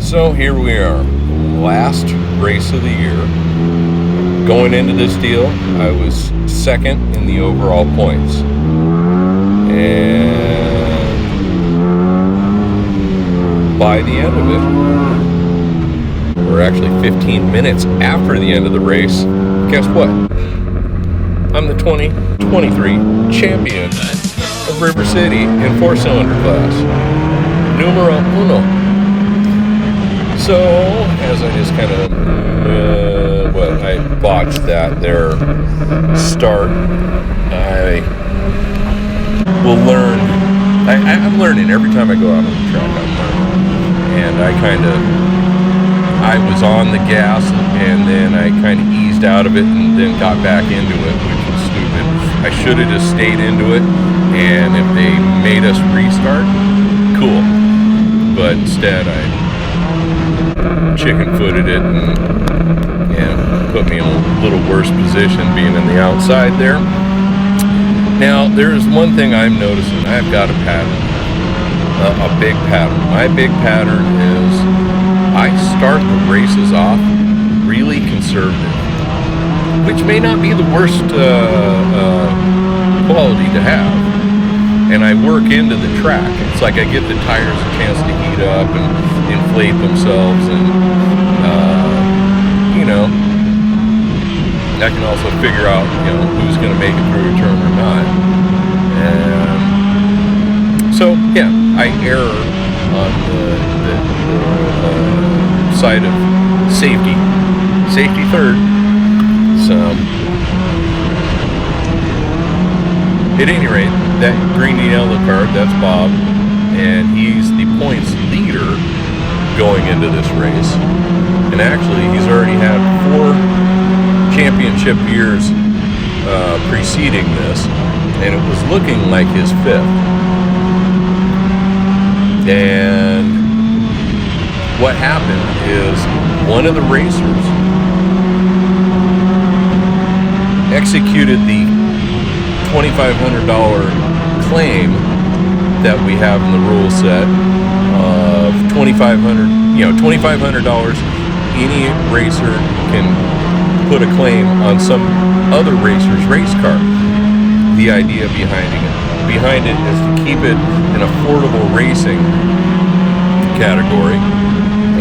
So here we are, last race of the year. Going into this deal, I was second in the overall points. And by the end of it, or actually 15 minutes after the end of the race, guess what? I'm the 2023 champion of River City in 4-cylinder class. Numero uno. So, as I just kind of, I botched that there start, I will learn. I'm learning every time I go out on the track. I'm learning, and I was on the gas, and then I kind of eased out of it, and then got back into it, which was stupid. I should have just stayed into it, and if they made us restart, cool. But instead, I chicken-footed it and put me in a little worse position being in the outside there. Now, there's one thing I'm noticing. I've got a pattern, a big pattern. My big pattern is I start the races off really conservative, which may not be the worst quality to have. And I work into the track. It's like I give the tires a chance to heat up and inflate themselves, and I can also figure out who's going to make it through a turn or not. And so I err on the side of safety third. So at any rate, that green and yellow card, that's Bob, and he's the points leader going into this race. And actually, he's already had 4 championship years preceding this, and it was looking like his 5th. And what happened is one of the racers executed the $2,500 claim that we have in the rule set of $2,500. Any racer can put a claim on some other racer's race car. The idea behind it is to keep it an affordable racing category.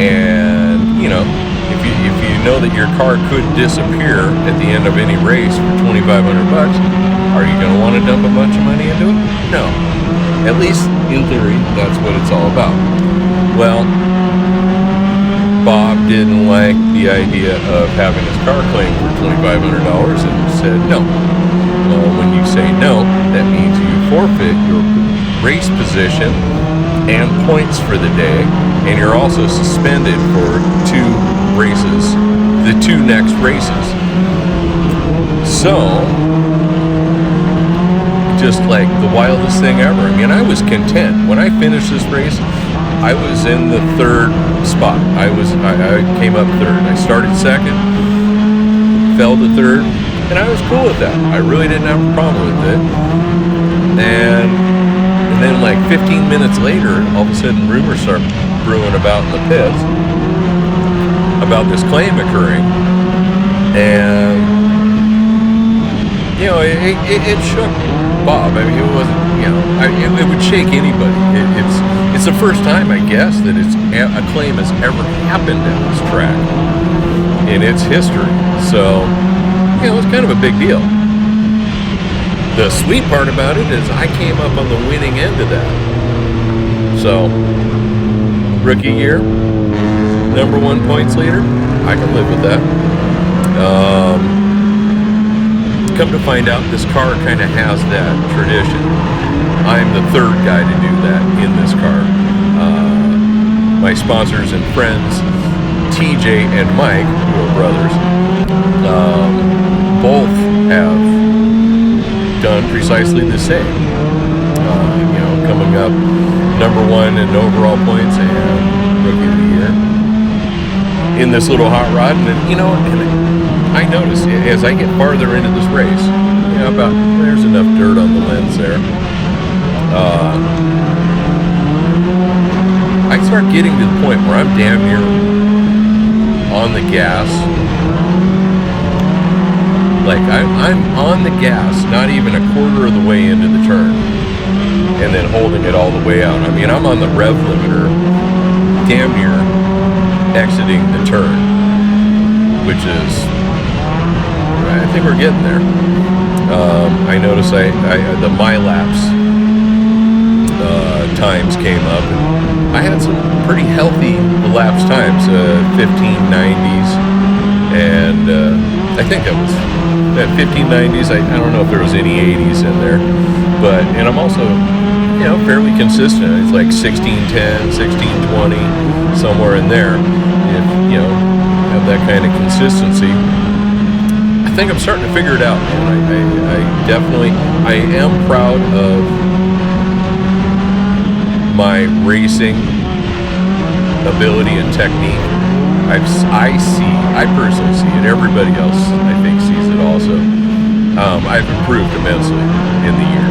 And if you know that your car could disappear at the end of any race for $2,500, are you going to want to dump a bunch of money into it? No. At least in theory, that's what it's all about. Well, Bob didn't like the idea of having his car claimed for $2,500 and said no. Well, when you say no, that means you forfeit your race position and points for the day, and you're also suspended for 2 races, the 2 next races. So, just like the wildest thing ever. I mean, I was content. When I finished this race, I was in the 3rd spot. I came up 3rd. I started 2nd, fell to 3rd, and I was cool with that. I really didn't have a problem with it. And then like 15 minutes later, all of a sudden rumors start brewing about in the pits about this claim occurring. And it shook Bob. I mean, it wasn't, it would shake anybody. It's the first time, I guess, that a claim has ever happened at this track in its history. So, it was kind of a big deal. The sweet part about it is I came up on the winning end of that. So, rookie year, number 1 points leader, I can live with that. Come to find out, this car kind of has that tradition. I'm the 3rd guy to do that in this car. My sponsors and friends, TJ and Mike, who are brothers, both have done precisely the same. Coming up number 1 in overall points and rookie of the year in this little hot rod. And I notice as I get farther into this race, there's enough dirt on the lens there. I I start getting to the point where I'm damn near on the gas. Like I'm on the gas, not even a quarter of the way into the turn, and then holding it all the way out. I mean, I'm on the rev limiter, damn near exiting the turn, which is, I think we're getting there. I noticed the MyLapse times came up, and I had some pretty healthy elapsed times, 1590s, and I think that was that 1590s. I don't know if there was any 80s in there, but, and I'm also, you know, fairly consistent. It's like 1610, 1620, somewhere in there. If, you know, have that kind of consistency, I think I'm starting to figure it out, man. I am proud of my racing ability and technique. I personally see it. Everybody else, I think, sees it also. I've improved immensely in the year,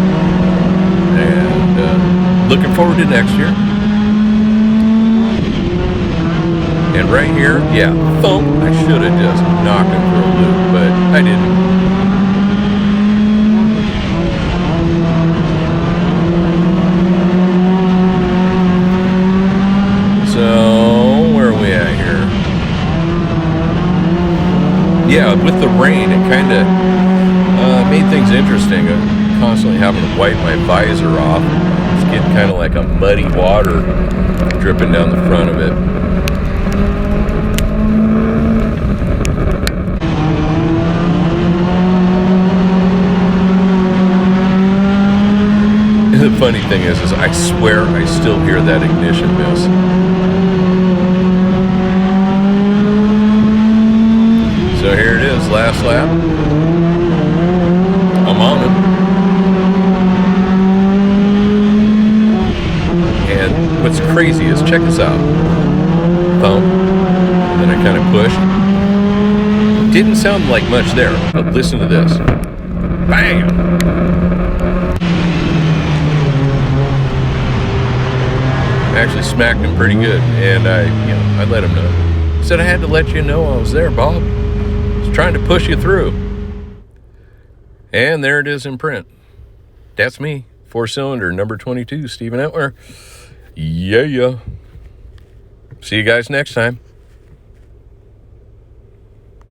and looking forward to next year. And right here, yeah, thump. I should have just knocked him for a loop, but I didn't. So, where are we at here? Yeah, with the rain, it kind of made things interesting. I'm constantly having to wipe my visor off. It's getting kind of like a muddy water dripping down the front of it. The funny thing is I swear I still hear that ignition miss. So here it is, last lap. I'm on him. And what's crazy is, check this out. Thump. And then I kind of pushed. Didn't sound like much there, but listen to this. Bam! Actually smacked him pretty good, and I let him know. Said I had to let you know I was there, Bob. I was trying to push you through. And there it is in print. That's me, 4-cylinder, number 22, Steven Etler. Yeah. See you guys next time.